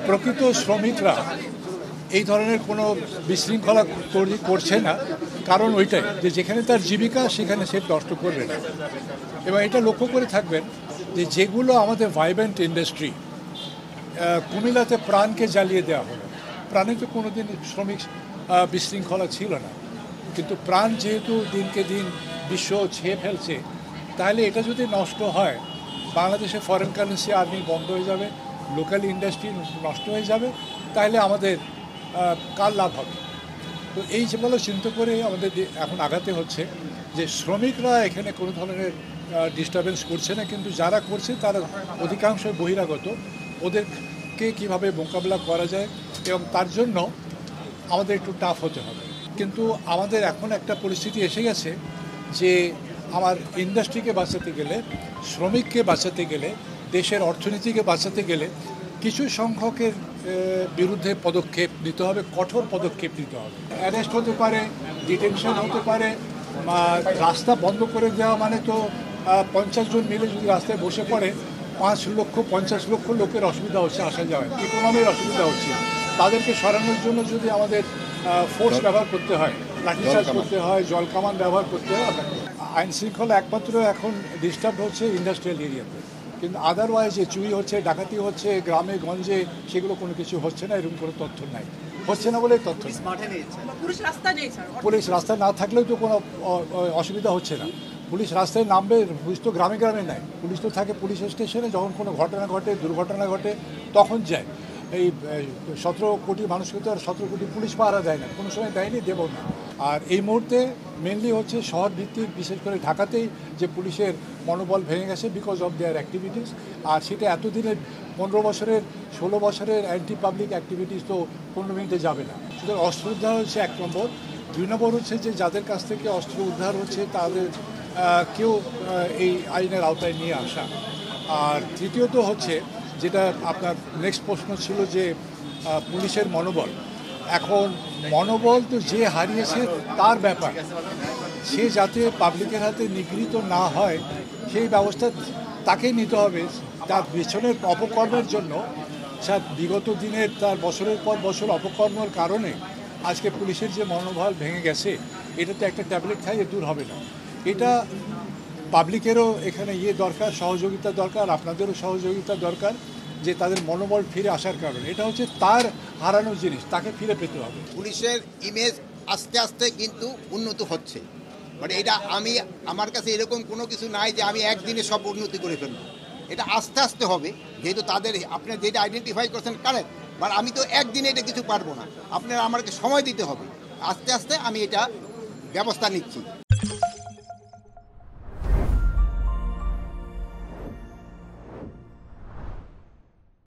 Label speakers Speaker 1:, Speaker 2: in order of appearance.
Speaker 1: প্রকৃত শ্রমিকরা এই ধরনের কোনো বিশৃঙ্খলা তৈরি করছে না, কারণ ওইটাই যে যেখানে তার জীবিকা সেখানে সে নষ্ট করবে না। এবং এটা লক্ষ্য করে থাকবেন যে যেগুলো আমাদের ভাইব্রেন্ট ইন্ডাস্ট্রি, কুমিল্লাতে প্রাণকে জ্বালিয়ে দেওয়া হলো। প্রাণে তো কোনোদিন শ্রমিক বিশৃঙ্খলা ছিল না, কিন্তু প্রাণ যেহেতু দিনকে দিন বিশ্ব ছেয়ে ফেলছে, তাহলে এটা যদি নষ্ট হয়, বাংলাদেশে ফরেন কারেন্সি আর্নিং বন্ধ হয়ে যাবে, লোকাল ইন্ডাস্ট্রি নষ্ট হয়ে যাবে, তাহলে আমাদের কার লাভ হবে? তো এই যেগুলো চিন্তা করে আমাদের এখন আগাতে হচ্ছে যে শ্রমিকরা এখানে কোনো ধরনের ডিস্টারবেন্স করছে না, কিন্তু যারা করছে তারা অধিকাংশই বহিরাগত। ওদেরকে কীভাবে মোকাবিলা করা যায় এবং তার জন্য আমাদের একটু টাফ হতে হবে। কিন্তু আমাদের এখন একটা পরিস্থিতি এসে গেছে যে আমার ইন্ডাস্ট্রিকে বাঁচাতে গেলে, শ্রমিককে বাঁচাতে গেলে, দেশের অর্থনীতিকে বাঁচাতে গেলে কিছু সংখ্যকের বিরুদ্ধে পদক্ষেপ নিতে হবে, কঠোর পদক্ষেপ নিতে হবে। অ্যারেস্ট হতে পারে, ডিটেনশন হতে পারে, রাস্তা বন্ধ করে দেওয়া মানে তো 50 জন মিলে যদি রাস্তায় বসে পড়ে 5 লক্ষ 50 লক্ষ লোকের অসুবিধা হচ্ছে, আসা যাওয়ায় ইকোনমির অসুবিধা হচ্ছে। তাদেরকে সরানোর জন্য যদি আমাদের ফোর্স ব্যবহার করতে হয়, লাঠিচার্জ করতে হয়, জলকামান ব্যবহার করতে হয়। আইন শৃঙ্খলা একমাত্র এখন ডিস্টার্ব হচ্ছে ইন্ডাস্ট্রিয়াল এরিয়াতে, কিন্তু আদারওয়াইজ যে চুরি হচ্ছে, ডাকাতি হচ্ছে গ্রামে গঞ্জে, সেগুলো কোনো কিছু হচ্ছে না, এরকম কোনো তথ্য নাই, হচ্ছে না বলে তথ্য। পুলিশ রাস্তায় না থাকলেও তো কোনো অসুবিধা হচ্ছে না। পুলিশ রাস্তায় নামবে, পুলিশ তো গ্রামে গ্রামে নাই, পুলিশ তো থাকে পুলিশ স্টেশনে। যখন কোনো ঘটনা ঘটে, দুর্ঘটনা ঘটে, তখন যায়। এই 17 কোটি মানুষকে তো আর 17 কোটি পুলিশ পাহারা দেয় না, কোনো সময় দেয়নি, দেব না। আর এই মুহূর্তে মেনলি হচ্ছে শহর ভিত্তিক, বিশেষ করে ঢাকাতেই যে পুলিশের মনোবল ভেঙে গেছে বিকজ অফ দেয়ার অ্যাক্টিভিটিস। আর সেটা এতদিনের 15 বছরের 16 বছরের অ্যান্টি পাবলিক অ্যাক্টিভিটিস তো 15 মিনিটে যাবে না। সুতরাং অস্ত্র উদ্ধার হচ্ছে 1 নম্বর। 2 নম্বর হচ্ছে যে যাদের কাছ থেকে অস্ত্র উদ্ধার হচ্ছে তাদের কেউ এই আইনের আওতায় নিয়ে আসা। আর তৃতীয়ত হচ্ছে যেটা আপনার নেক্সট প্রশ্ন ছিল যে পুলিশের মনোবল। এখন মনোবল তো যে হারিয়েছে তার ব্যাপার, সে যাতে পাবলিকের হাতে নিগৃহীত না হয় সেই ব্যবস্থা তাকেই নিতে হবে। তার পেছনের অপকর্মের জন্য, বিগত দিনের তার বছরের পর বছর অপকর্মের কারণে আজকে পুলিশের যে মনোবল ভেঙে গেছে, এটা তো একটা ট্যাবলেট খাইয়ে দূর হবে না। এটা পাবলিকেরও এখানে দরকার, সহযোগিতা দরকার, আপনাদেরও সহযোগিতা দরকার, যে তাদের মনোবল ফিরে আসার কারণে। এটা হচ্ছে তার হারানো জিনিস, তাকে ফিরে পেতে হবে।
Speaker 2: পুলিশের ইমেজ আস্তে আস্তে কিন্তু উন্নত হচ্ছে, মানে এটা আমার কাছে এরকম কোনো কিছু নাই যে আমি একদিনে সব উন্নতি করে ফেলবো। এটা আস্তে আস্তে হবে, যেহেতু তাদের আপনি যেটা আইডেন্টিফাই করছেন কারেক্ট, বাট আমি তো একদিনে এটা কিছু পারবো না, আপনারা আমাকে সময় দিতে হবে। আস্তে আস্তে আমি এটা ব্যবস্থা নিচ্ছি।